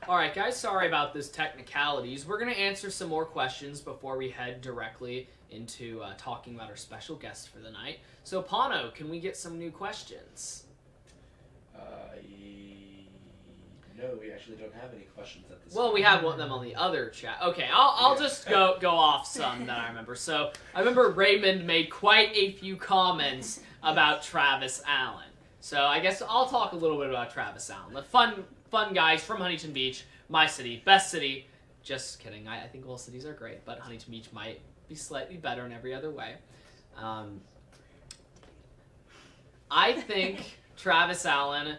Alright guys, sorry about this technicalities. We're going to answer some more questions before we head directly into talking about our special guest for the night. So Pano, can we get some new questions? No, we actually don't have any questions at this Well, time. we have one of them on the other chat. Okay, I'll just go off some that I remember. So I remember Raymond made quite a few comments about Travis Allen. So I guess I'll talk a little bit about Travis Allen. The fun guys from Huntington Beach, my city, best city. Just kidding. I think all cities are great, but Huntington Beach might be slightly better in every other way. I think Travis Allen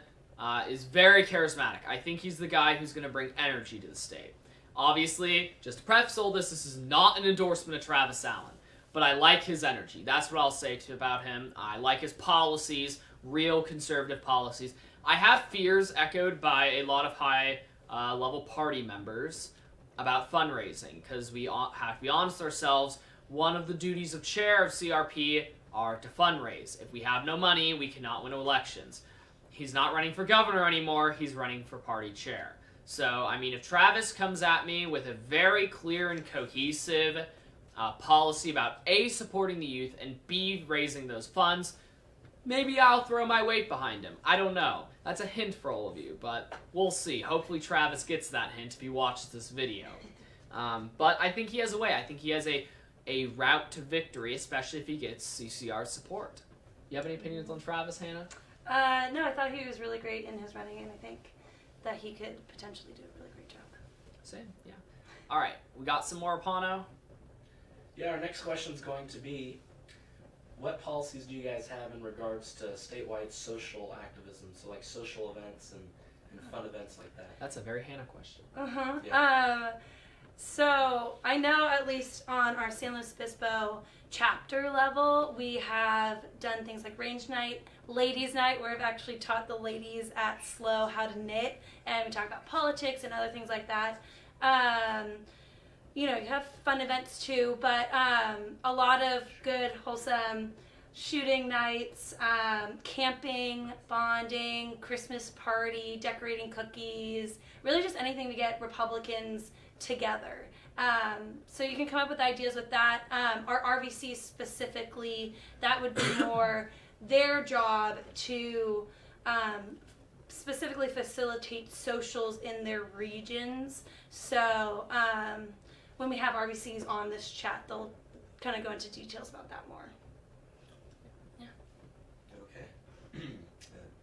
is very charismatic. I think he's the guy who's going to bring energy to the state. Obviously, just to preface all this is not an endorsement of Travis Allen, but I like his energy. That's what I'll say about him. I like his policies, real conservative policies. I have fears echoed by a lot of high-level party members about fundraising, because we have to be honest with ourselves. One of the duties of chair of CRP are to fundraise. If we have no money, we cannot win elections. He's not running for governor anymore, he's running for party chair. So, I mean, if Travis comes at me with a very clear and cohesive policy about A, supporting the youth, and B, raising those funds, maybe I'll throw my weight behind him. I don't know. That's a hint for all of you, but we'll see. Hopefully Travis gets that hint if he watches this video. But I think he has a way. I think he has a route to victory, especially if he gets CCR's support. You have any opinions on Travis, Hannah? No, I thought he was really great in his running, and I think that he could potentially do a really great job. Same, yeah. All right, we got some more, Pano? Yeah, our next question is going to be, what policies do you guys have in regards to statewide social activism? So like social events and fun events like that. That's a very Hannah question. Uh-huh. Yeah. So I know at least on our San Luis Obispo chapter level, we have done things like range night, ladies night, where we've actually taught the ladies at SLO how to knit, and we talk about politics and other things like that. You know, you have fun events too, but a lot of good, wholesome shooting nights, camping, bonding, Christmas party, decorating cookies, really just anything to get Republicans together. So you can come up with ideas with that. Our RVC specifically, that would be more their job to specifically facilitate socials in their regions. So when we have RVCs on this chat, they'll kind of go into details about that more. Yeah. Okay.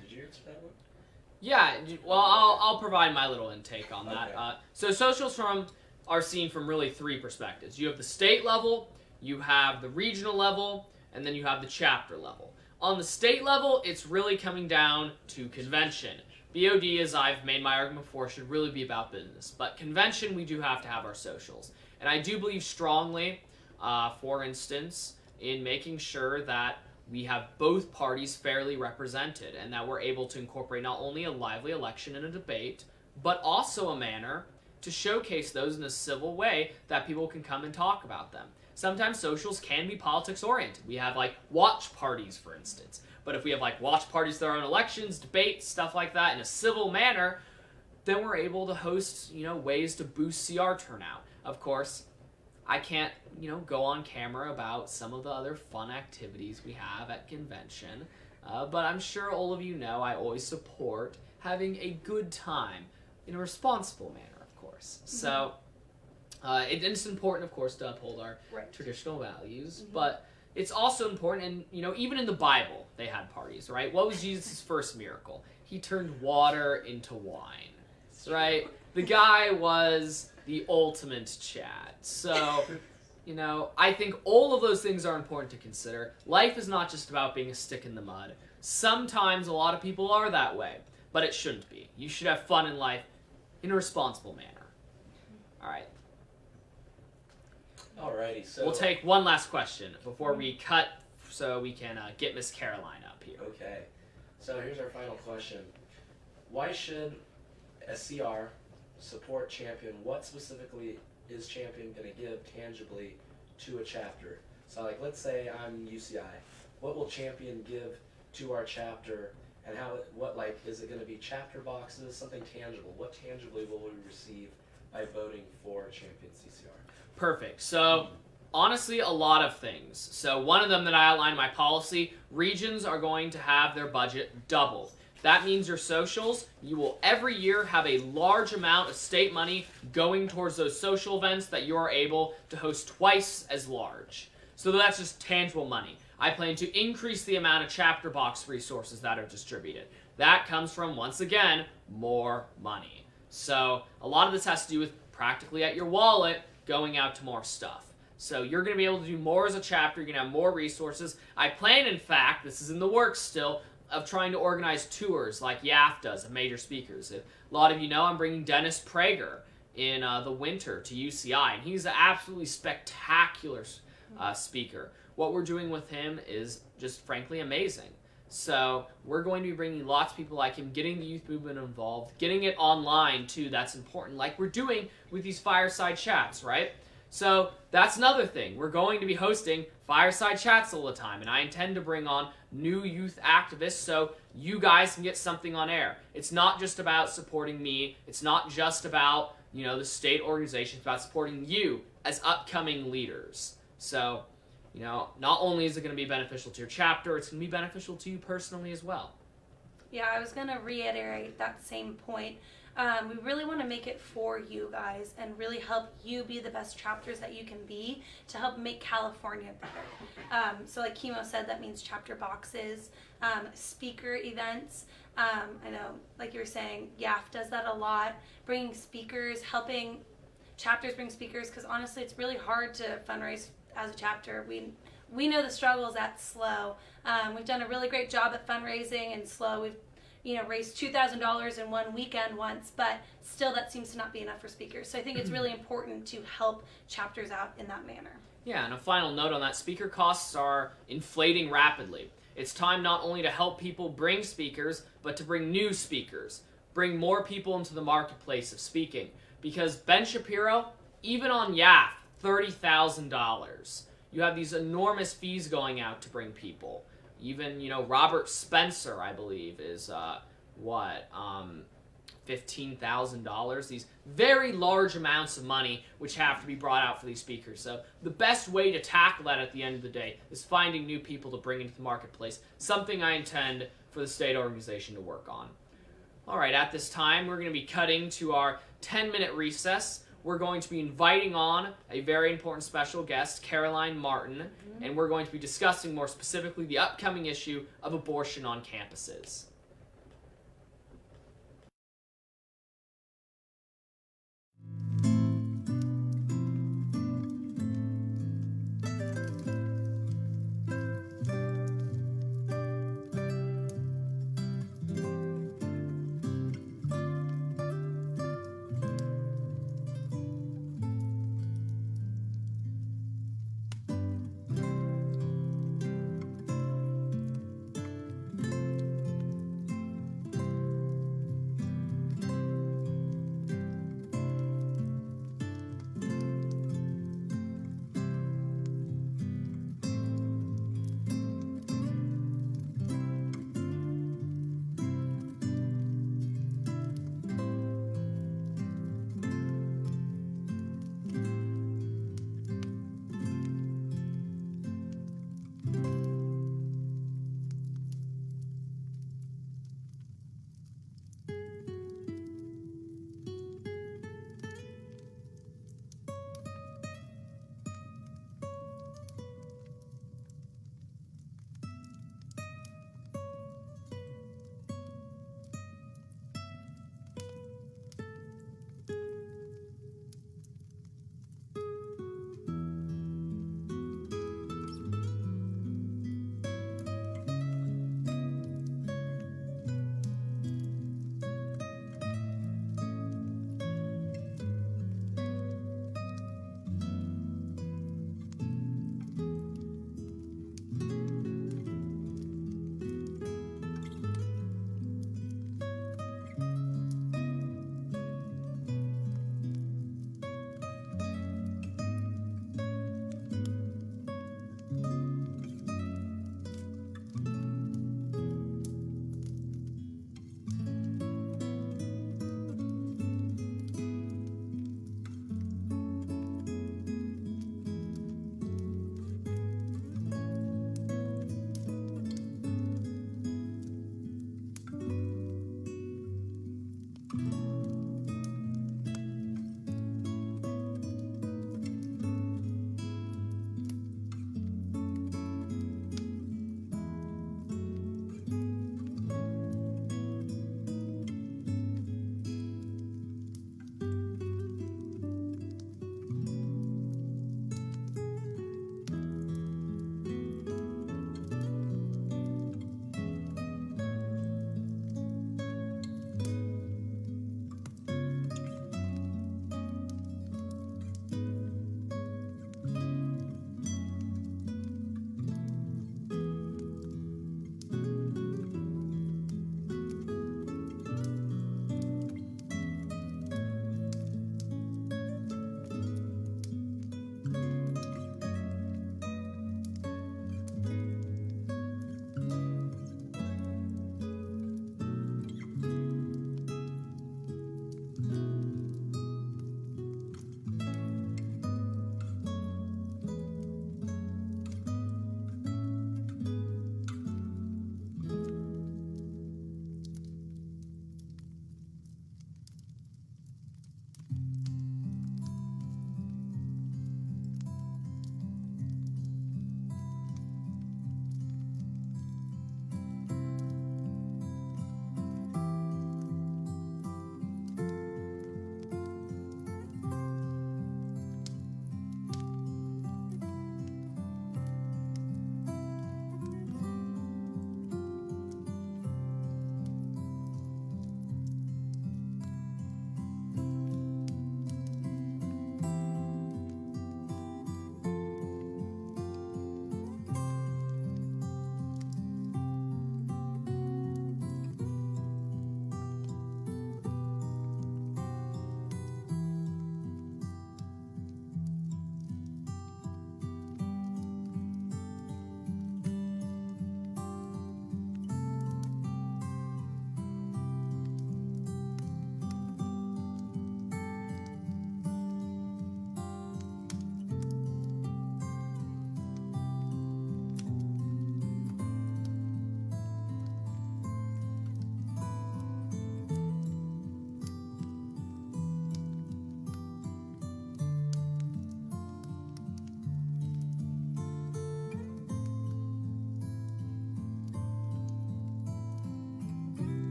Did you answer that one? Yeah, well, I'll provide my little intake on that. Okay. So socials are seen from really three perspectives. You have the state level, you have the regional level, and then you have the chapter level. On the state level, it's really coming down to convention. BOD, as I've made my argument before, should really be about business. But convention, we do have to have our socials. And I do believe strongly, for instance, in making sure that we have both parties fairly represented and that we're able to incorporate not only a lively election and a debate, but also a manner to showcase those in a civil way that people can come and talk about them. sometimes socials can be politics oriented. We have like watch parties, for instance. But if we have like watch parties that are on elections, debates, stuff like that in a civil manner, then we're able to host, ways to boost CR turnout. Of course, I can't, go on camera about some of the other fun activities we have at convention. But I'm sure all of you know I always support having a good time in a responsible manner, of course. So it's important, of course, to uphold our traditional values, but it's also important, and even in the Bible, they had parties, right? What was Jesus' first miracle? He turned water into wine, right? The guy was the ultimate Chad. So, I think all of those things are important to consider. Life is not just about being a stick in the mud. Sometimes a lot of people are that way, but it shouldn't be. You should have fun in life in a responsible manner. All right. Alrighty, so... We'll take one last question before we cut so we can get Miss Caroline up here. Okay. So here's our final question. Why should a CR support Champion? What specifically is Champion going to give tangibly to a chapter? So like, let's say I'm UCI. What will Champion give to our chapter, and is it going to be chapter boxes, something tangible? What tangibly will we receive by voting for Champion CCR? Perfect. So, honestly, a lot of things. So, one of them that I outlined in my policy, regions are going to have their budget doubled. That means your socials, you will every year have a large amount of state money going towards those social events that you are able to host twice as large. So that's just tangible money. I plan to increase the amount of chapter box resources that are distributed. That comes from, once again, more money. So a lot of this has to do with practically at your wallet going out to more stuff. So you're going to be able to do more as a chapter. You're going to have more resources. I plan, in fact, this is in the works still, of trying to organize tours like YAF does of major speakers. A lot of you know I'm bringing Dennis Prager in the winter to UCI, and he's an absolutely spectacular speaker. What we're doing with him is just frankly amazing. So we're going to be bringing lots of people like him, getting the youth movement involved, getting it online too, that's important, like we're doing with these fireside chats, right? So that's another thing. We're going to be hosting fireside chats all the time, and I intend to bring on new youth activists so you guys can get something on air. It's not just about supporting me. It's not just about, the state organization. It's about supporting you as upcoming leaders. So, not only is it going to be beneficial to your chapter, it's going to be beneficial to you personally as well. Yeah, I was going to reiterate that same point. We really want to make it for you guys and really help you be the best chapters that you can be to help make California better. So like Kimo said, that means chapter boxes, speaker events. I know, like you were saying, YAF does that a lot, bringing speakers, helping chapters bring speakers, because honestly it's really hard to fundraise as a chapter. We know the struggles at SLO. We've done a really great job at fundraising in SLO. We've raised $2,000 in one weekend once, but still that seems to not be enough for speakers. So I think it's really important to help chapters out in that manner. Yeah, and a final note on that, speaker costs are inflating rapidly. It's time not only to help people bring speakers, but to bring new speakers. Bring more people into the marketplace of speaking. Because Ben Shapiro, even on YAF, $30,000. You have these enormous fees going out to bring people. Even, Robert Spencer, I believe, is, $15,000. These very large amounts of money which have to be brought out for these speakers. So the best way to tackle that at the end of the day is finding new people to bring into the marketplace, something I intend for the state organization to work on. All right, at this time, we're going to be cutting to our 10-minute recess. We're going to be inviting on a very important special guest, Caroline Martin, and we're going to be discussing more specifically the upcoming issue of abortion on campuses.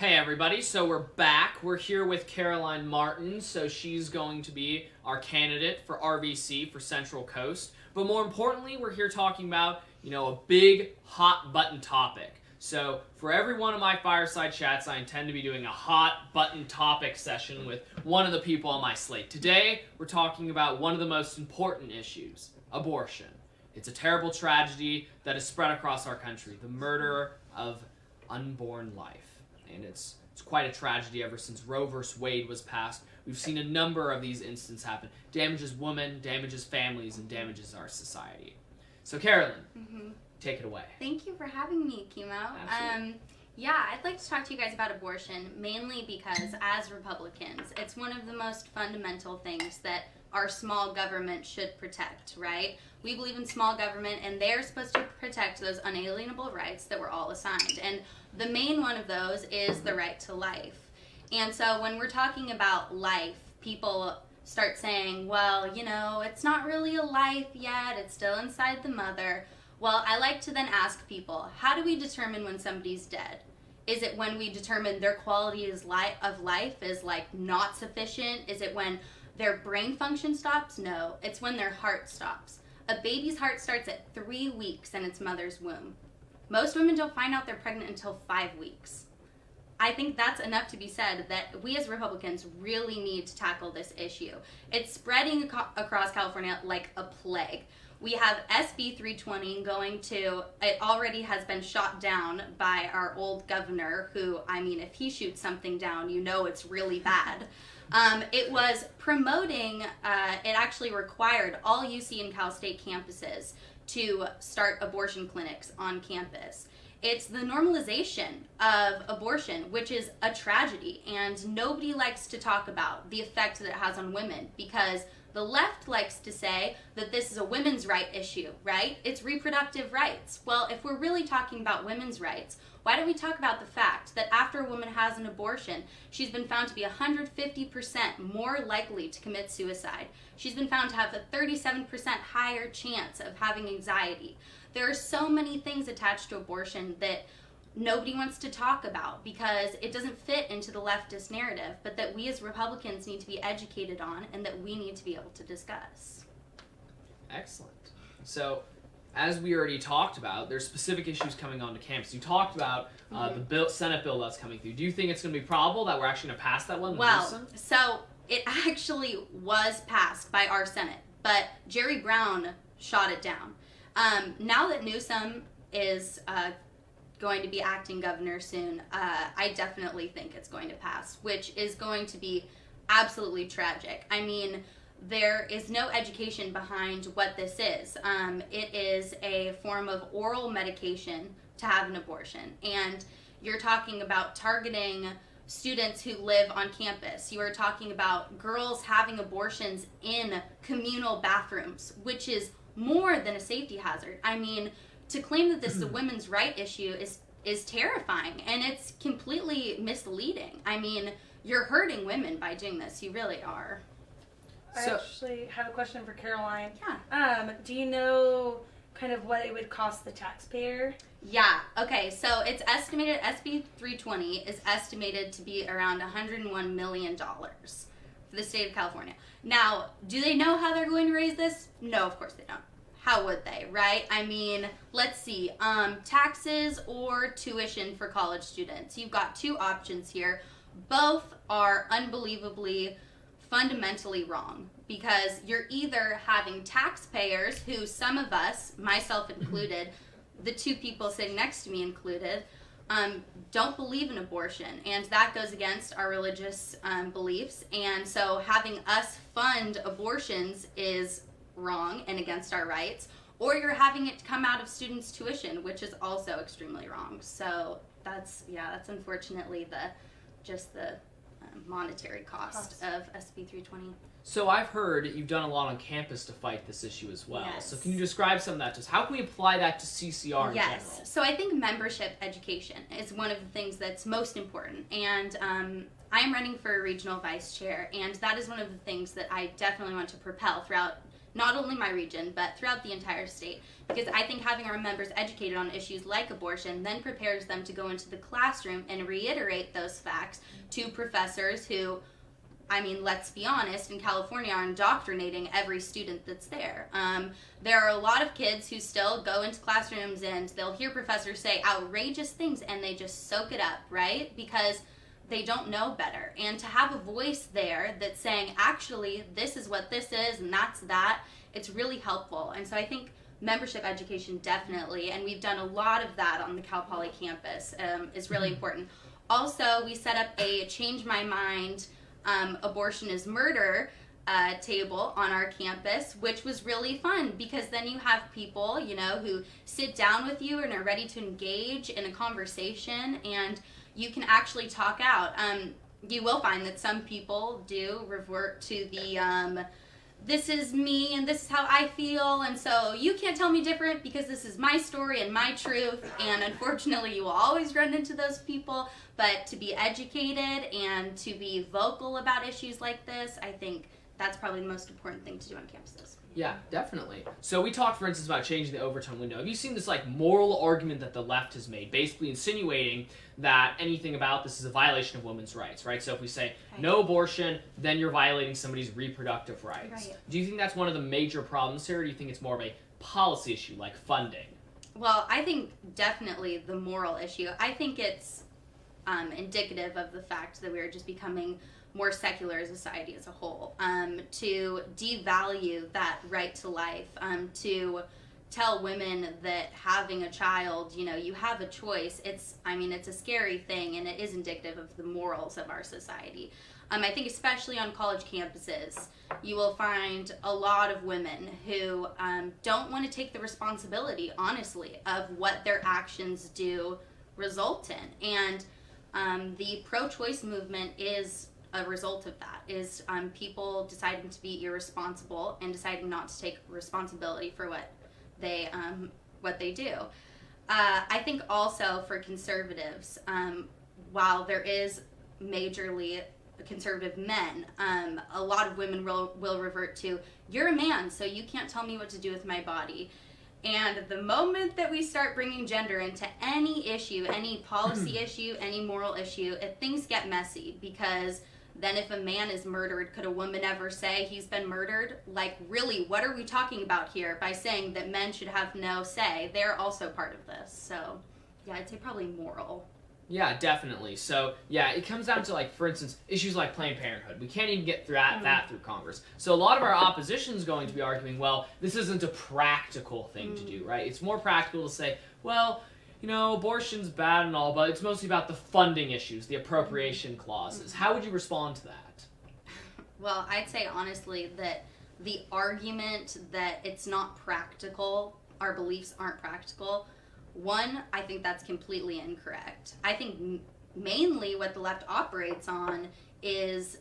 Hey everybody, so we're back. We're here with Caroline Martin, so she's going to be our candidate for RVC for Central Coast. But more importantly, we're here talking about, a big hot button topic. So for every one of my fireside chats, I intend to be doing a hot button topic session with one of the people on my slate. Today, we're talking about one of the most important issues, abortion. It's a terrible tragedy that is spread across our country, the murder of unborn life. And it's quite a tragedy ever since Roe vs. Wade was passed. We've seen a number of these instances happen. Damages women, damages families, and damages our society. So Carolyn, take it away. Thank you for having me, Chemo. Absolutely. I'd like to talk to you guys about abortion, mainly because as Republicans, it's one of the most fundamental things that our small government should protect, right? We believe in small government, and they're supposed to protect those unalienable rights that we're all assigned. And the main one of those is the right to life. And so when we're talking about life, people start saying, well, it's not really a life yet, it's still inside the mother. Well, I like to then ask people, how do we determine when somebody's dead? Is it when we determine their quality of life is not sufficient? Is it when their brain function stops? No, it's when their heart stops. A baby's heart starts at 3 weeks in its mother's womb. Most women don't find out they're pregnant until 5 weeks. I think that's enough to be said that we as Republicans really need to tackle this issue. It's spreading across California like a plague. We have SB 320 it already has been shot down by our old governor who, if he shoots something down, it's really bad. It was promoting, it actually required all UC and Cal State campuses to start abortion clinics on campus. It's the normalization of abortion, which is a tragedy, and nobody likes to talk about the effect that it has on women because the left likes to say that this is a women's right issue, right? It's reproductive rights. Well, if we're really talking about women's rights, why don't we talk about the fact that after a woman has an abortion, she's been found to be 150% more likely to commit suicide. She's been found to have a 37% higher chance of having anxiety. There are so many things attached to abortion that nobody wants to talk about because it doesn't fit into the leftist narrative, but that we as Republicans need to be educated on and that we need to be able to discuss. Excellent. So, as we already talked about, there's specific issues coming onto campus. You talked about the Senate bill that's coming through. Do you think it's going to be probable that we're actually going to pass that one? Well, so it actually was passed by our Senate, but Jerry Brown shot it down. Now that Newsom is going to be acting governor soon, I definitely think it's going to pass, which is going to be absolutely tragic. There is no education behind what this is. It is a form of oral medication to have an abortion. And you're talking about targeting students who live on campus. You are talking about girls having abortions in communal bathrooms, which is more than a safety hazard. To claim that this is a women's right issue is terrifying, and it's completely misleading. You're hurting women by doing this. You really are. I actually have a question for Caroline. Yeah. Do you know kind of what it would cost the taxpayer? Yeah. Okay. So it's estimated, SB 320 is estimated to be around $101 million for the state of California. Now, do they know how they're going to raise this? No, of course they don't. How would they, right? Let's see. Taxes or tuition for college students. You've got two options here. Both are unbelievably fundamentally wrong because you're either having taxpayers who some of us, myself included, the two people sitting next to me included, don't believe in abortion, and that goes against our religious beliefs, and so having us fund abortions is wrong and against our rights, or you're having it come out of students' tuition, which is also extremely wrong. So that's unfortunately the monetary cost of SB 320. So I've heard you've done a lot on campus to fight this issue as well. Yes. So can you describe some of that to us? How can we apply that to CCR in general? Yes. So I think membership education is one of the things that's most important. And I'm running for a regional vice chair, and that is one of the things that I definitely want to propel throughout not only my region, but throughout the entire state. Because I think having our members educated on issues like abortion then prepares them to go into the classroom and reiterate those facts to professors who, I mean, let's be honest, in California are indoctrinating every student that's there. There are a lot of kids who still go into classrooms and they'll hear professors say outrageous things and they just soak it up, right? Because they don't know better. And to have a voice there that's saying, actually, this is what this is and that's that, it's really helpful. And so I think membership education definitely, and we've done a lot of that on the Cal Poly campus, is really important. Also, we set up a Change My Mind abortion is murder table on our campus, which was really fun because then you have people, you know, who sit down with you and are ready to engage in a conversation, and you can actually talk out. You will find that some people do revert to the this is me and this is how I feel, and so you can't tell me different because this is my story and my truth. And unfortunately, you will always run into those people. But to be educated and to be vocal about issues like this, I think that's probably the most important thing to do on campuses. Yeah, definitely. So we talked, for instance, about changing the overtime window. Have you seen this like moral argument that the left has made, basically insinuating that anything about this is a violation of women's rights, right? So if we say no abortion, then you're violating somebody's reproductive rights. Right. Do you think that's one of the major problems here, or do you think it's more of a policy issue, like funding? Well, I think definitely the moral issue. I think it's indicative of the fact that we are just becoming more secular as a society as a whole, to devalue that right to life, to tell women that having a child, you know, you have a choice. It's a scary thing, and it is indicative of the morals of our society. I think especially on college campuses, you will find a lot of women who don't want to take the responsibility, honestly, of what their actions do result in. And the pro-choice movement is a result of that, is people deciding to be irresponsible and deciding not to take responsibility for what they do. I think also for conservatives, while there is majorly conservative men, a lot of women will revert to, you're a man, so you can't tell me what to do with my body. And the moment that we start bringing gender into any issue, any policy issue, any moral issue, things get messy, because then if a man is murdered, could a woman ever say he's been murdered? Like, really, what are we talking about here by saying that men should have no say? They're also part of this. So, yeah, I'd say probably moral. Yeah, definitely. So, yeah, it comes down to, like, for instance, issues like Planned Parenthood. We can't even get through that through Congress. So a lot of our opposition is going to be arguing, well, this isn't a practical thing to do, right? It's more practical to say, well, you know, abortion's bad and all, but it's mostly about the funding issues, the appropriation clauses. How would you respond to that? Well, I'd say, honestly, that the argument that it's not practical, our beliefs aren't practical, one, I think that's completely incorrect. I think mainly what the left operates on is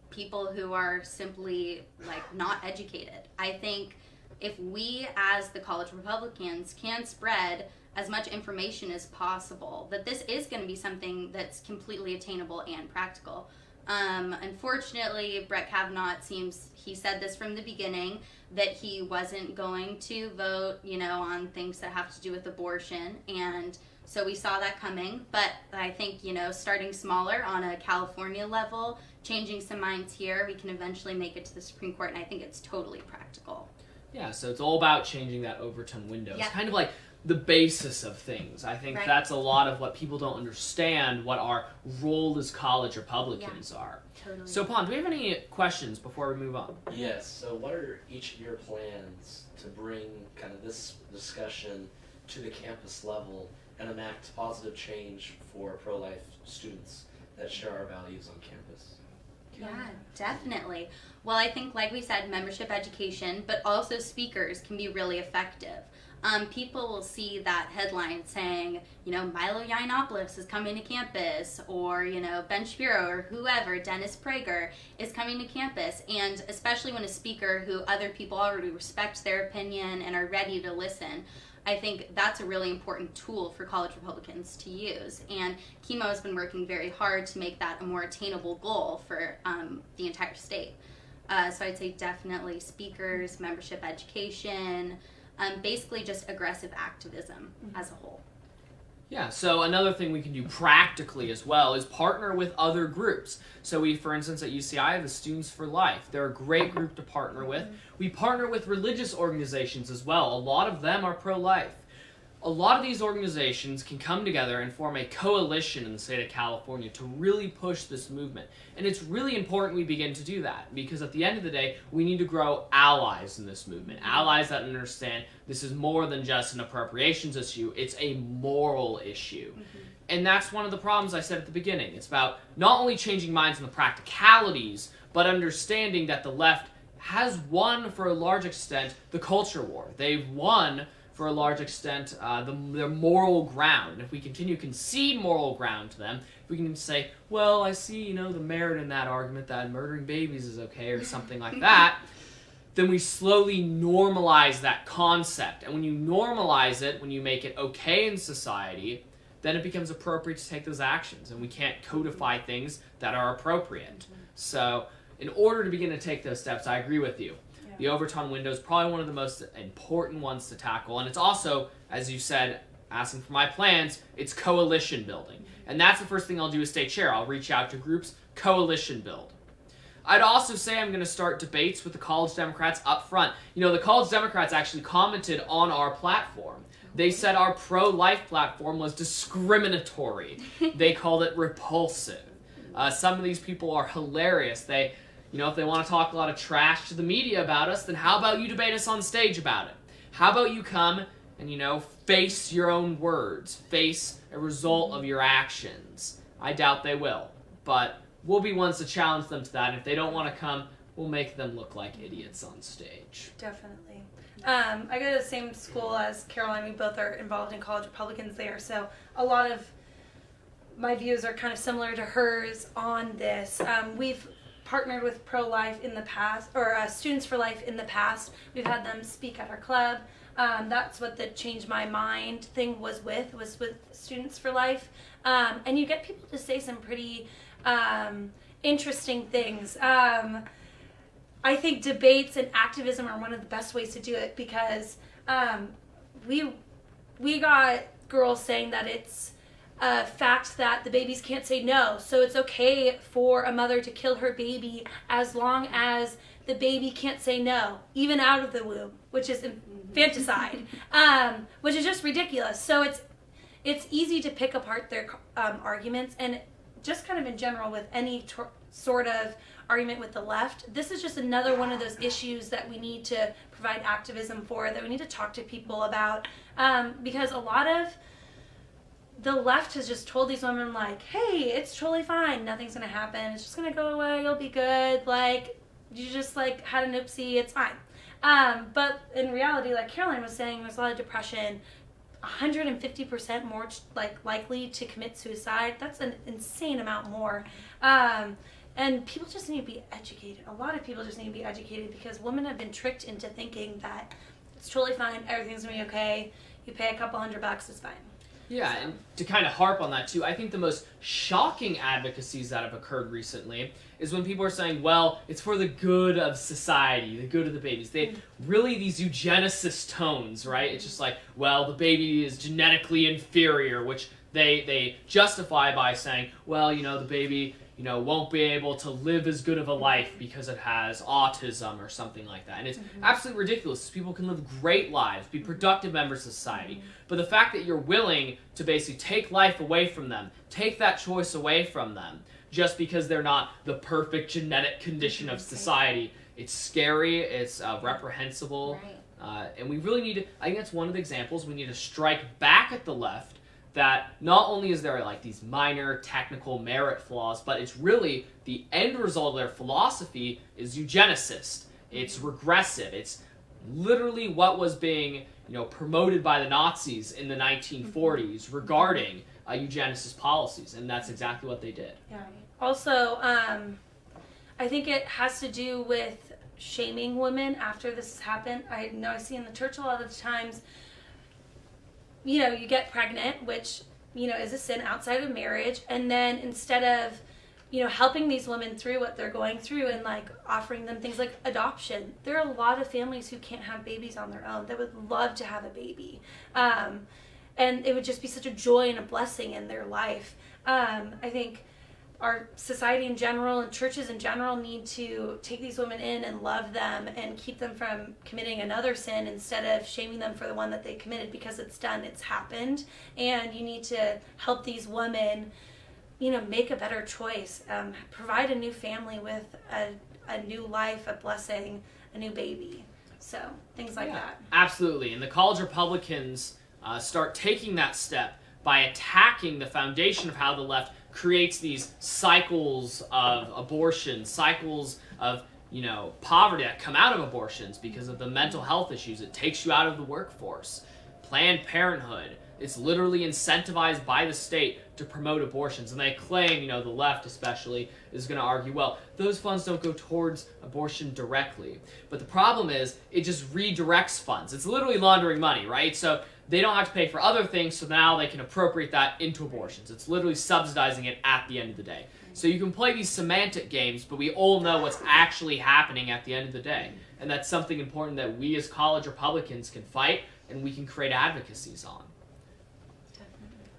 people who are simply, like, not educated. I think if we, as the college Republicans, can spread as much information as possible, that this is going to be something that's completely attainable and practical. Unfortunately, Brett Kavanaugh, it seems he said this from the beginning, that he wasn't going to vote, you know, on things that have to do with abortion, and so we saw that coming. But I think, you know, starting smaller on a California level, changing some minds here, we can eventually make it to the Supreme Court, and I think it's totally practical. Yeah, so it's all about changing that overtime window. Yep. It's kind of like the basis of things. I think that's a lot of what people don't understand, what our role as college Republicans are. Totally. So, Pon, do we have any questions before we move on? Yes, so what are each of your plans to bring kind of this discussion to the campus level and enact positive change for pro-life students that share our values on campus? Yeah, definitely. Well, I think, like we said, membership education, but also speakers can be really effective. People will see that headline saying, you know, Milo Yiannopoulos is coming to campus, or, you know, Ben Shapiro or whoever, Dennis Prager, is coming to campus. And especially when a speaker who other people already respect their opinion and are ready to listen, I think that's a really important tool for college Republicans to use. And Chemo has been working very hard to make that a more attainable goal for the entire state. So I'd say definitely speakers, membership education, basically just aggressive activism as a whole. Yeah, so another thing we can do practically as well is partner with other groups. So we, for instance, at UCI have the Students for Life. They're a great group to partner with. We partner with religious organizations as well. A lot of them are pro-life. A lot of these organizations can come together and form a coalition in the state of California to really push this movement. And it's really important we begin to do that, because at the end of the day, we need to grow allies in this movement. Allies that understand this is more than just an appropriations issue, it's a moral issue. And that's one of the problems I said at the beginning. It's about not only changing minds on the practicalities, but understanding that the left has won, for a large extent, the culture war. They've won, for a large extent, their moral ground. And if we continue to concede moral ground to them, if we can say, well, I see, the merit in that argument that murdering babies is okay or something like that, then we slowly normalize that concept. And when you normalize it, when you make it okay in society, then it becomes appropriate to take those actions. And we can't codify things that are appropriate. So in order to begin to take those steps, I agree with you. The Overton window is probably one of the most important ones to tackle. And it's also, as you said, asking for my plans, it's coalition building. And that's the first thing I'll do as state chair. I'll reach out to groups, coalition build. I'd also say I'm going to start debates with the College Democrats up front. The College Democrats actually commented on our platform. They said our pro-life platform was discriminatory. They called it repulsive. Some of these people are hilarious. If they want to talk a lot of trash to the media about us, then how about you debate us on stage about it? How about you come and, face your own words, face a result of your actions? I doubt they will, but we'll be ones to challenge them to that. If they don't want to come, we'll make them look like idiots on stage. Definitely. I go to the same school as Caroline. We both are involved in college Republicans there, so a lot of my views are kind of similar to hers on this. We've partnered with pro-life in the past, or Students for Life in the past. We've had them speak at our club. That's what the Change My Mind thing was with Students for Life. And you get people to say some pretty interesting things. I think debates and activism are one of the best ways to do it, because we got girls saying that it's a fact that the babies can't say no, so it's okay for a mother to kill her baby as long as the baby can't say no, even out of the womb, which is infanticide, which is just ridiculous. So it's easy to pick apart their arguments, and just kind of in general with any sort of argument with the left, this is just another one of those issues that we need to provide activism for, that we need to talk to people about, because a lot of the left has just told these women, like, hey, it's totally fine, nothing's gonna happen, it's just gonna go away, you'll be good, like, you just had an oopsie, it's fine. But in reality, like Caroline was saying, there's a lot of depression, 150% more likely to commit suicide. That's an insane amount more. And people just need to be educated. A lot of people just need to be educated, because women have been tricked into thinking that it's totally fine, everything's gonna be okay, you pay a couple $100, it's fine. Yeah, and to kind of harp on that too, I think the most shocking advocacies that have occurred recently is when people are saying, well, it's for the good of society, the good of the babies. They really, these eugenicist tones, right? It's just like, well, the baby is genetically inferior, which they justify by saying, well, the baby, won't be able to live as good of a life because it has autism or something like that. And it's absolutely ridiculous. People can live great lives, be productive members of society. But the fact that you're willing to basically take life away from them, take that choice away from them, just because they're not the perfect genetic condition of society, it's scary, it's reprehensible. Right. And we really need to, I think that's one of the examples, we need to strike back at the left, that not only is there these minor technical merit flaws, but it's really the end result of their philosophy is eugenicist. It's regressive. It's literally what was being promoted by the Nazis in the 1940s regarding eugenicist policies, and that's exactly what they did. Yeah. Also, I think it has to do with shaming women after this has happened. I know I see in the church a lot of the times, you get pregnant, which, is a sin outside of marriage, and then instead of helping these women through what they're going through and like offering them things like adoption. There are a lot of families who can't have babies on their own that would love to have a baby. And it would just be such a joy and a blessing in their life. I think our society in general and churches in general need to take these women in and love them and keep them from committing another sin instead of shaming them for the one that they committed, because it's done, it's happened. And you need to help these women, make a better choice, provide a new family with a new life, a blessing, a new baby. So things like that. Absolutely. And the college Republicans start taking that step by attacking the foundation of how the left creates these cycles of abortion, cycles of poverty that come out of abortions because of the mental health issues. It takes you out of the workforce. Planned Parenthood, it's literally incentivized by the state to promote abortions. And they claim, the left especially, is going to argue, well, those funds don't go towards abortion directly. But the problem is, it just redirects funds. It's literally laundering money, right? So they don't have to pay for other things, so now they can appropriate that into abortions. It's literally subsidizing it at the end of the day. So you can play these semantic games, but we all know what's actually happening at the end of the day. And that's something important that we as college Republicans can fight and we can create advocacies on.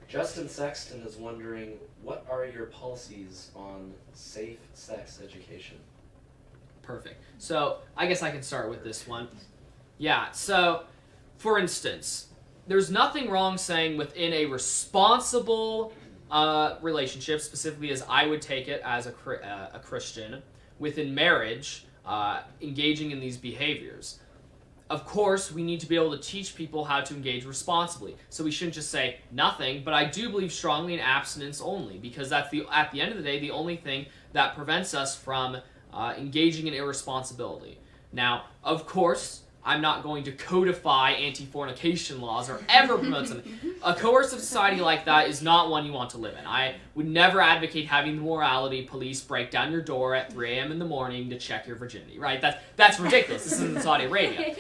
Justin Sexton is wondering, what are your policies on safe sex education? Perfect. So I guess I can start with this one. Yeah, so for instance, there's nothing wrong saying within a responsible relationship, specifically as I would take it as a Christian, within marriage, engaging in these behaviors. Of course, we need to be able to teach people how to engage responsibly. So we shouldn't just say nothing, but I do believe strongly in abstinence only, because that's at the end of the day, the only thing that prevents us from engaging in irresponsibility. Now, of course, I'm not going to codify anti-fornication laws or ever promote something. A coercive society like that is not one you want to live in. I would never advocate having the morality police break down your door at 3 a.m. in the morning to check your virginity, right? That's ridiculous. This isn't Saudi Arabia.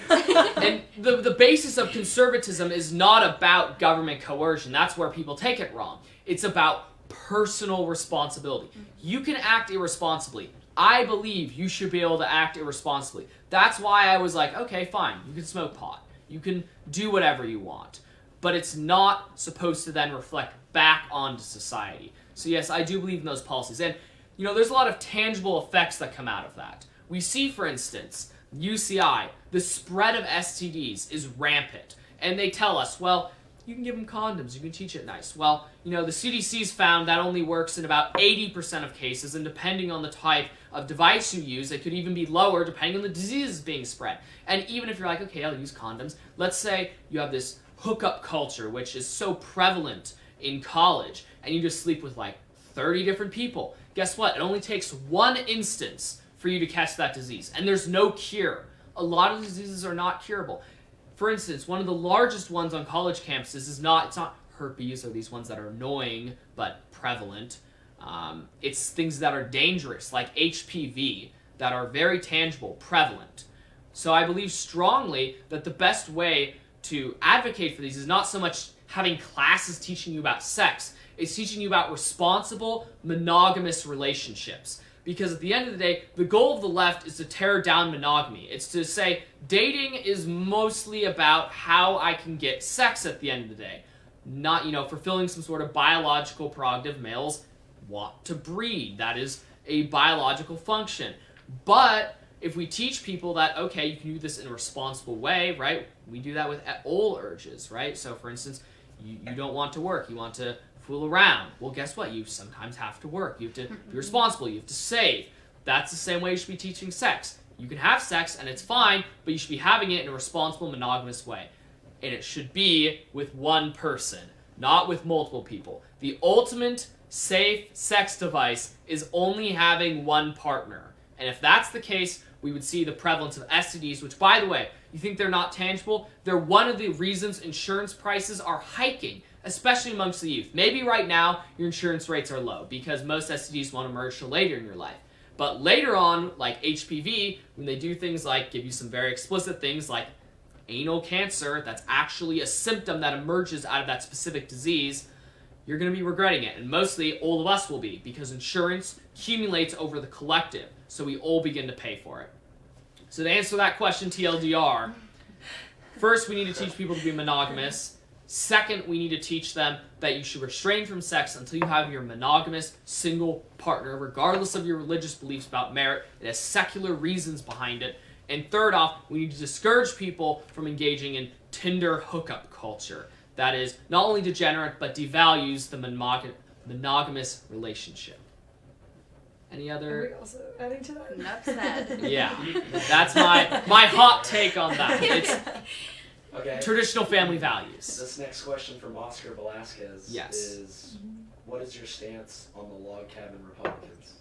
And the basis of conservatism is not about government coercion. That's where people take it wrong. It's about personal responsibility. You can act irresponsibly. I believe you should be able to act irresponsibly. That's why I was like, okay, fine, you can smoke pot. You can do whatever you want. But it's not supposed to then reflect back onto society. So yes, I do believe in those policies. And, there's a lot of tangible effects that come out of that. We see, for instance, UCI, the spread of STDs is rampant. And they tell us, well, you can give them condoms, you can teach it nice. Well, the CDC's found that only works in about 80% of cases, and depending on the type of device you use, it could even be lower depending on the diseases being spread. And even if you're like, okay, I'll use condoms, let's say you have this hookup culture, which is so prevalent in college, and you just sleep with like 30 different people. Guess what? It only takes one instance for you to catch that disease, and there's no cure. A lot of diseases are not curable. For instance, one of the largest ones on college campuses it's not herpes or these ones that are annoying but prevalent. It's things that are dangerous, like HPV, that are very tangible, prevalent. So I believe strongly that the best way to advocate for these is not so much having classes teaching you about sex, it's teaching you about responsible, monogamous relationships. Because at the end of the day, the goal of the left is to tear down monogamy. It's to say dating is mostly about how I can get sex at the end of the day. Not, fulfilling some sort of biological prerogative. Males want to breed. That is a biological function. But if we teach people that, okay, you can do this in a responsible way, right? We do that with all urges, right? So, for instance, you don't want to work. You want to fool around. Well, guess what? You sometimes have to work. You have to be responsible. You have to save. That's the same way you should be teaching sex. You can have sex, and it's fine, but you should be having it in a responsible, monogamous way. And it should be with one person, not with multiple people. The ultimate safe sex device is only having one partner. And if that's the case, we would see the prevalence of STDs, which, by the way, you think they're not tangible? They're one of the reasons insurance prices are hiking, especially amongst the youth. Maybe right now, your insurance rates are low because most STDs won't emerge till later in your life. But later on, like HPV, when they do things like give you some very explicit things like anal cancer, that's actually a symptom that emerges out of that specific disease, you're going to be regretting it. And mostly, all of us will be, because insurance accumulates over the collective. So we all begin to pay for it. So to answer that question, TLDR, first we need to teach people to be monogamous. Second, we need to teach them that you should refrain from sex until you have your monogamous single partner, regardless of your religious beliefs about marriage. It has secular reasons behind it. And third off, we need to discourage people from engaging in Tinder hookup culture. That is not only degenerate, but devalues the monogamous relationship. Any Are we we also adding to that? Enough said. Yeah, that's my hot take on that. It's Okay. traditional family values. This next question from Oscar Velasquez Yes. is, what is your stance on the Log Cabin Republicans?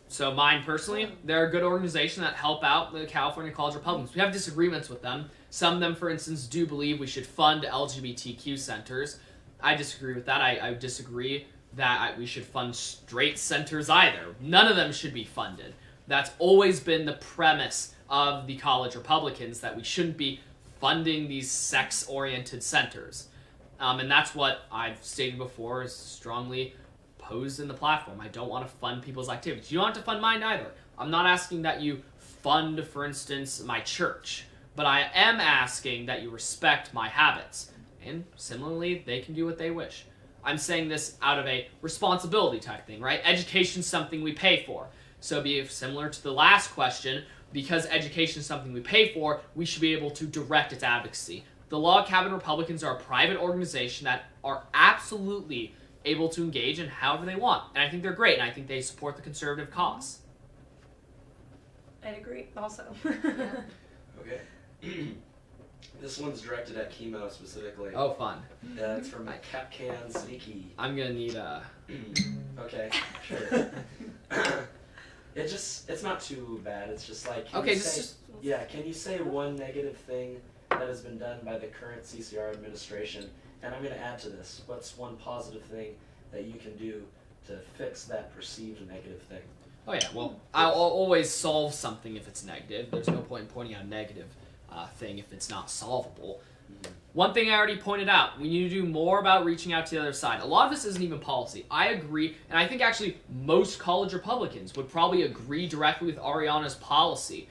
So mine personally, they're a good organization that help out the California College Republicans. We have disagreements with them. Some of them, for instance, do believe we should fund LGBTQ centers. I disagree with that. I disagree that we should fund straight centers either. None of them should be funded. That's always been the premise of the College Republicans, that we shouldn't be funding these sex-oriented centers. And that's what I've stated before, is strongly posed in the platform. I don't want to fund people's activities. You don't have to fund mine either. I'm not asking that you fund, for instance, my church, but I am asking that you respect my habits. And similarly, they can do what they wish. I'm saying this out of a responsibility type thing, right? Education's something we pay for. So be similar to the last question, because education is something we pay for, we should be able to direct its advocacy. The Log Cabin Republicans are a private organization that are absolutely able to engage in however they want. And I think they're great, and I think they support the conservative cause. I'd agree also. Okay. This one's directed at chemo specifically. Oh, fun. It's from Capcan Sneaky. I'm gonna need a... Okay, sure. It's not too bad. It's just like, can you say one negative thing that has been done by the current CCR administration? And I'm going to add to this. What's one positive thing that you can do to fix that perceived negative thing? Oh yeah, well, I'll always solve something if it's negative. There's no point in pointing out a negative thing if it's not solvable. Mm-hmm. One thing I already pointed out, we need to do more about reaching out to the other side. A lot of this isn't even policy. I agree, and I think actually most college Republicans would probably agree directly with Ariana's policy.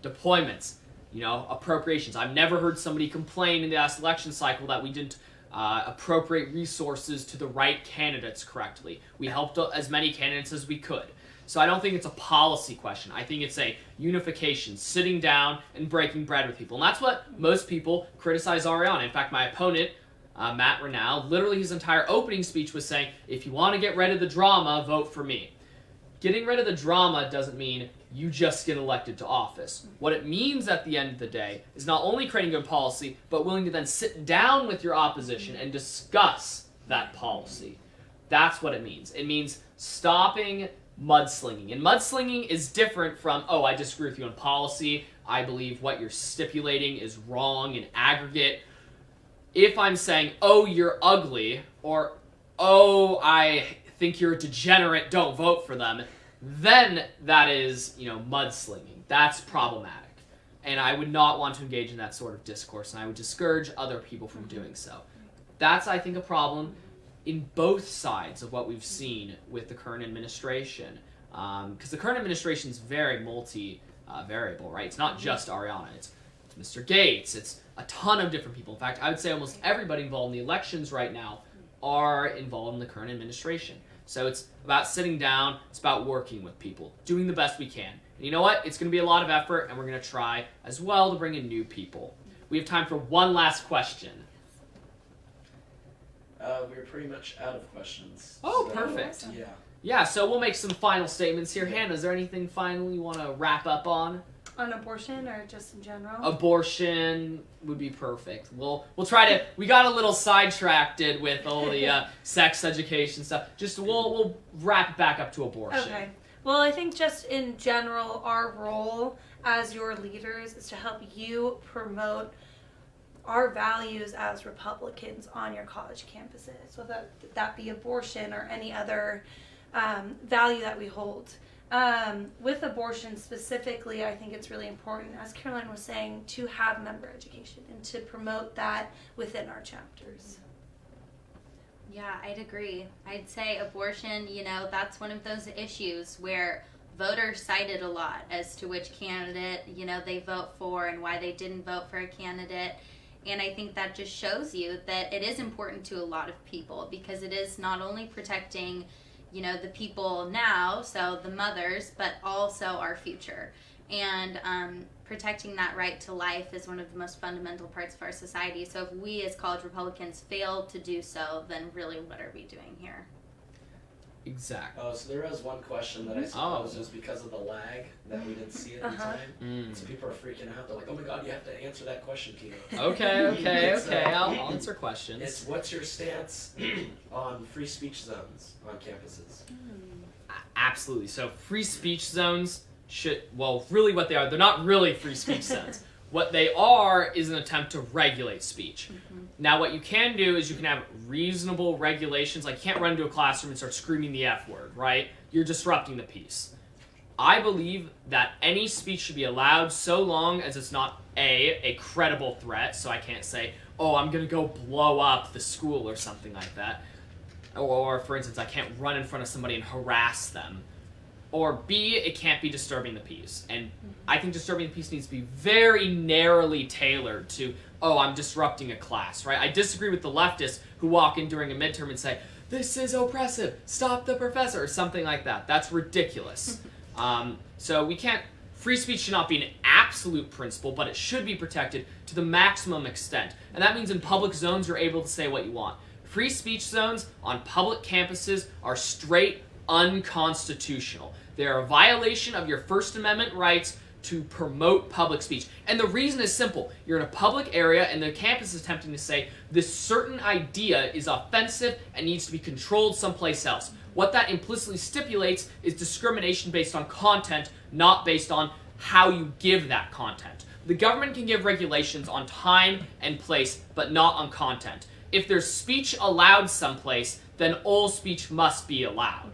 Deployments, appropriations. I've never heard somebody complain in the last election cycle that we didn't appropriate resources to the right candidates correctly. We helped as many candidates as we could. So I don't think it's a policy question. I think it's a unification, sitting down and breaking bread with people. And that's what most people criticize Ariana. In fact, my opponent, Matt Renow, literally his entire opening speech was saying, if you want to get rid of the drama, vote for me. Getting rid of the drama doesn't mean you just get elected to office. What it means at the end of the day is not only creating good policy, but willing to then sit down with your opposition and discuss that policy. That's what it means. It means stopping mudslinging. And mudslinging is different from, oh, I disagree with you on policy, I believe what you're stipulating is wrong in aggregate. If I'm saying, oh, you're ugly, or, oh, I think you're a degenerate, don't vote for them, then that is, mudslinging. That's problematic. And I would not want to engage in that sort of discourse, and I would discourage other people from doing so. That's, I think, a problem in both sides of what we've seen with the current administration. Because the current administration is very multi-variable, right? It's not just Ariana. It's Mr. Gates. It's a ton of different people. In fact, I would say almost everybody involved in the elections right now are involved in the current administration. So it's about sitting down. It's about working with people, doing the best we can. And you know what? It's going to be a lot of effort, and we're going to try as well to bring in new people. We have time for one last question. We're pretty much out of questions. Oh, perfect. Yeah. Yeah, so we'll make some final statements here. Hannah, is there anything final you want to wrap up on? On abortion or just in general? Abortion would be perfect. We'll try to. We got a little sidetracked with all the sex education stuff. We'll wrap it back up to abortion. Okay. Well, I think just in general, our role as your leaders is to help you promote our values as Republicans on your college campuses, whether that be abortion or any other value that we hold. With abortion specifically, I think it's really important, as Caroline was saying, to have member education and to promote that within our chapters. Yeah, I'd agree. I'd say abortion, that's one of those issues where voters cited a lot as to which candidate, they vote for and why they didn't vote for a candidate. And I think that just shows you that it is important to a lot of people because it is not only protecting, the people now, so the mothers, but also our future. And protecting that right to life is one of the most fundamental parts of our society. So if we as college Republicans fail to do so, then really what are we doing here? Exactly. Oh, so there was one question that I suppose was because of the lag that we didn't see at the time. So people are freaking out. They're like, "Oh my God, you have to answer that question, Tino." Okay. I'll answer questions. It's what's your stance on free speech zones on campuses? Absolutely. So free speech zones really what they are, they're not really free speech zones. What they are is an attempt to regulate speech. Now, what you can do is you can have reasonable regulations. Like, you can't run into a classroom and start screaming the F word, right? You're disrupting the peace. I believe that any speech should be allowed so long as it's not a credible threat. So I can't say, oh, I'm going to go blow up the school or something like that. Or, for instance, I can't run in front of somebody and harass them. Or B, it can't be disturbing the peace. And I think disturbing the peace needs to be very narrowly tailored to, oh, I'm disrupting a class, right? I disagree with the leftists who walk in during a midterm and say, this is oppressive, stop the professor, or something like that. That's ridiculous. So free speech should not be an absolute principle, but it should be protected to the maximum extent. And that means in public zones, you're able to say what you want. Free speech zones on public campuses are straight unconstitutional. They are a violation of your First Amendment rights to promote public speech. And the reason is simple. You're in a public area and the campus is attempting to say this certain idea is offensive and needs to be controlled someplace else. What that implicitly stipulates is discrimination based on content, not based on how you give that content. The government can give regulations on time and place, but not on content. If there's speech allowed someplace, then all speech must be allowed.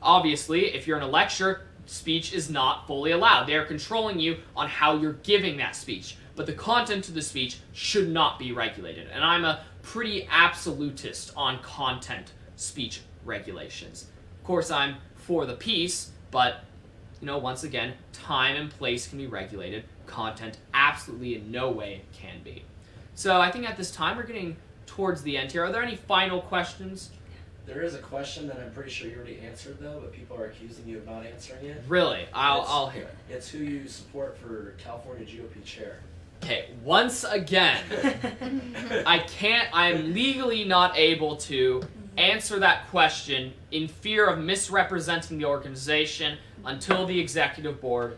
Obviously, if you're in a lecture, speech is not fully allowed. They are controlling you on how you're giving that speech. But the content of the speech should not be regulated. And I'm a pretty absolutist on content speech regulations. Of course, I'm for the peace, but, once again, time and place can be regulated. Content absolutely in no way can be. So I think at this time we're getting towards the end here. Are there any final questions? There is a question that I'm pretty sure you already answered, though, but people are accusing you of not answering it. Really? I'll hear it. It's who you support for California GOP chair. Okay, once again, I'm legally not able to answer that question in fear of misrepresenting the organization until the executive board,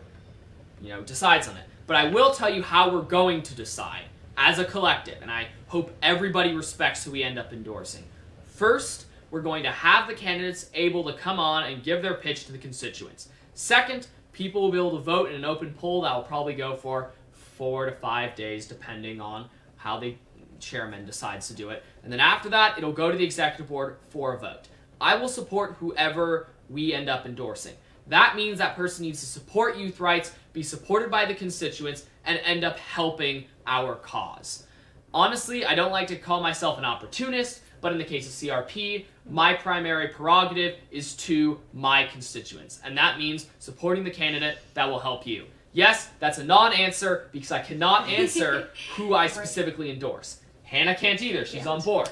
decides on it. But I will tell you how we're going to decide as a collective, and I hope everybody respects who we end up endorsing. First, we're going to have the candidates able to come on and give their pitch to the constituents. Second, people will be able to vote in an open poll that will probably go for 4 to 5 days, depending on how the chairman decides to do it. And then after that, it'll go to the executive board for a vote. I will support whoever we end up endorsing. That means that person needs to support youth rights, be supported by the constituents, and end up helping our cause. Honestly, I don't like to call myself an opportunist, but in the case of CRP, my primary prerogative is to my constituents, and that means supporting the candidate that will help you. Yes, that's a non-answer because I cannot answer who I specifically endorse. Hannah can't either. She's on board.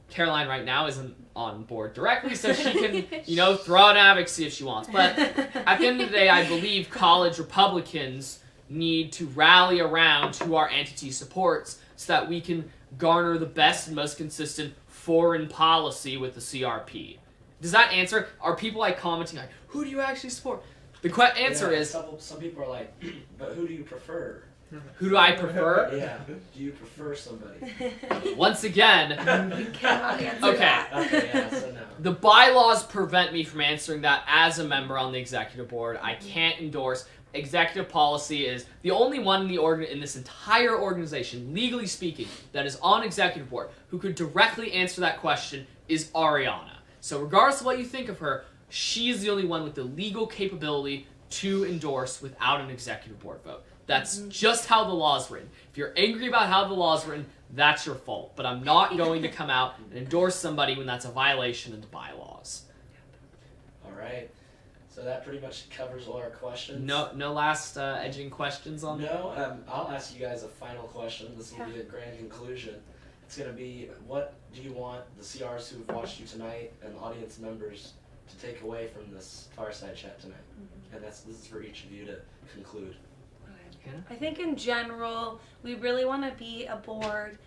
Caroline right now isn't on board directly, so she can, throw out advocacy if she wants. But at the end of the day, I believe college Republicans need to rally around who our entity supports so that we can garner the best and most consistent foreign policy with the CRP. Does that answer? Are people commenting who do you actually support? The answer is... Some people are like, but who do you prefer? Who do I prefer? Yeah, do you prefer somebody? Once again... You cannot answer Okay. that. Okay, yeah, so no. The bylaws prevent me from answering that as a member on the executive board. I can't endorse. Executive policy is the only one in this entire organization, legally speaking, that is on executive board who could directly answer that question is Ariana. So regardless of what you think of her, she is the only one with the legal capability to endorse without an executive board vote. That's just how the law is written. If you're angry about how the law is written, that's your fault. But I'm not going to come out and endorse somebody when that's a violation of the bylaws. All right. So that pretty much covers all our questions. No last edging questions on that? No, I'll ask you guys a final question. This will be a grand conclusion. It's going to be, what do you want the CRs who've watched you tonight and audience members to take away from this Fireside Chat tonight? And this is for each of you to conclude. I think in general, we really want to be a board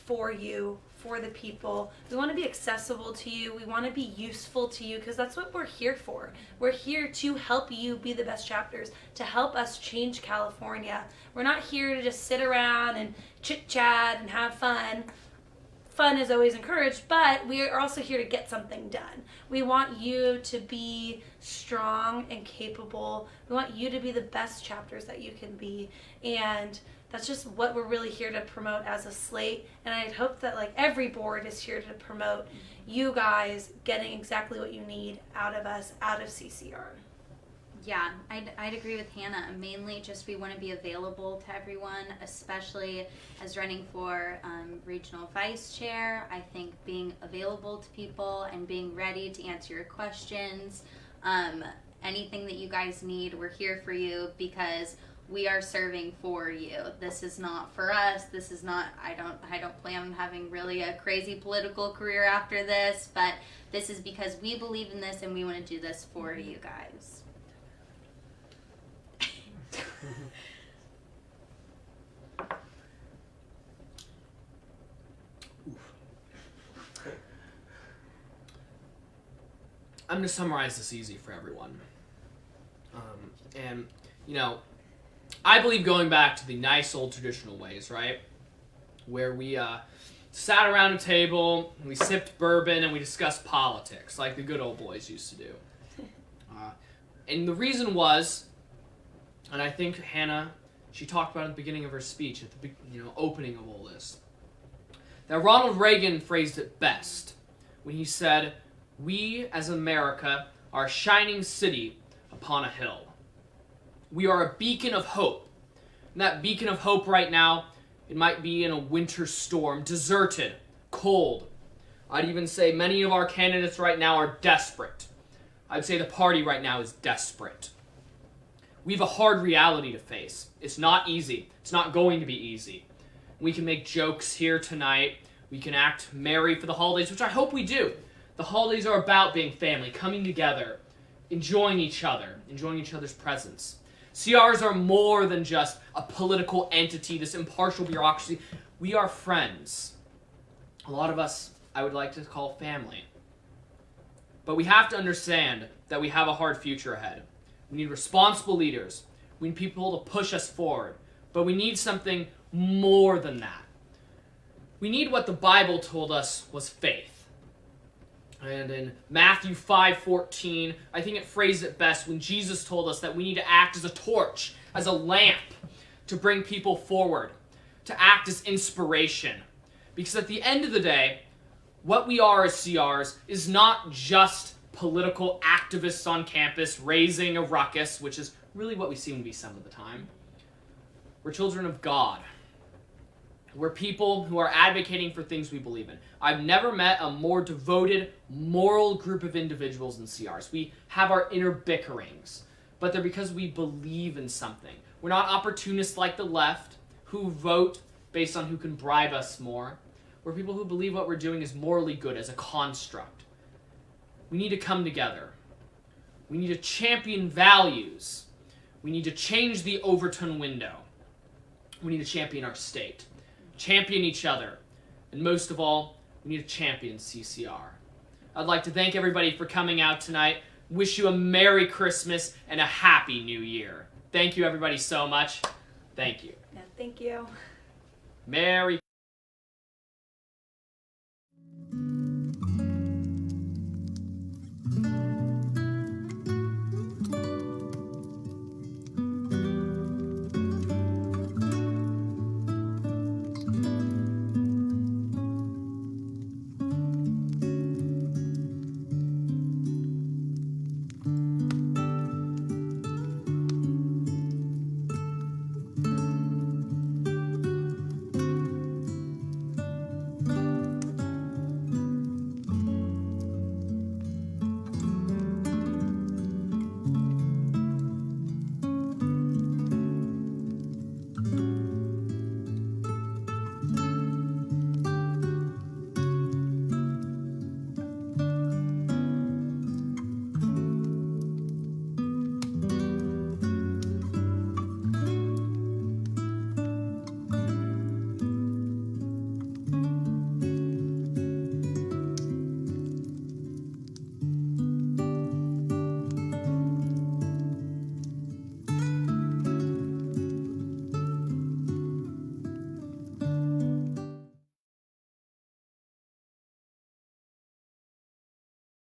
for you, for the people. We want to be accessible to you. We want to be useful to you because that's what we're here for. We're here to help you be the best chapters, to help us change California. We're not here to just sit around and chit-chat and have fun. Fun is always encouraged, but we are also here to get something done. We want you to be strong and capable. We want you to be the best chapters that you can be, and that's just what we're really here to promote as a slate. And I'd hope that like every board is here to promote you guys getting exactly what you need out of us, out of CCR. Yeah, I'd agree with Hannah. Mainly just we want to be available to everyone, especially as running for regional vice chair. I think being available to people and being ready to answer your questions, anything that you guys need, we're here for you because we are serving for you. This is not for us. This is not, I don't plan on having really a crazy political career after this, but this is because we believe in this and we want to do this for you guys. I'm going to summarize this easy for everyone. And, you know, I believe going back to the nice old traditional ways, right? Where we sat around a table, and we sipped bourbon, and we discussed politics, like the good old boys used to do. And the reason was, and I think Hannah, she talked about it at the beginning of her speech, at the opening of all this, that Ronald Reagan phrased it best when he said, "We, as America, are a shining city upon a hill. We are a beacon of hope." And that beacon of hope right now, it might be in a winter storm, deserted, cold. I'd even say many of our candidates right now are desperate. I'd say the party right now is desperate. We have a hard reality to face. It's not easy. It's not going to be easy. We can make jokes here tonight. We can act merry for the holidays, which I hope we do. The holidays are about being family, coming together, enjoying each other's presence. CRs are more than just a political entity, this impartial bureaucracy. We are friends. A lot of us, I would like to call family. But we have to understand that we have a hard future ahead. We need responsible leaders. We need people to push us forward. But we need something more than that. We need what the Bible told us was faith. And in Matthew 5:14, I think it phrased it best when Jesus told us that we need to act as a torch, as a lamp, to bring people forward, to act as inspiration. Because at the end of the day, what we are as CRs is not just political activists on campus raising a ruckus, which is really what we seem to be some of the time. We're children of God. We're people who are advocating for things we believe in. I've never met a more devoted, moral group of individuals than CRs. We have our inner bickerings, but they're because we believe in something. We're not opportunists like the left, who vote based on who can bribe us more. We're people who believe what we're doing is morally good as a construct. We need to come together. We need to champion values. We need to change the Overton window. We need to champion our state. Champion each other. And most of all, we need to champion CCR. I'd like to thank everybody for coming out tonight. Wish you a Merry Christmas and a Happy New Year. Thank you everybody so much. Thank you. Yeah, thank you. Merry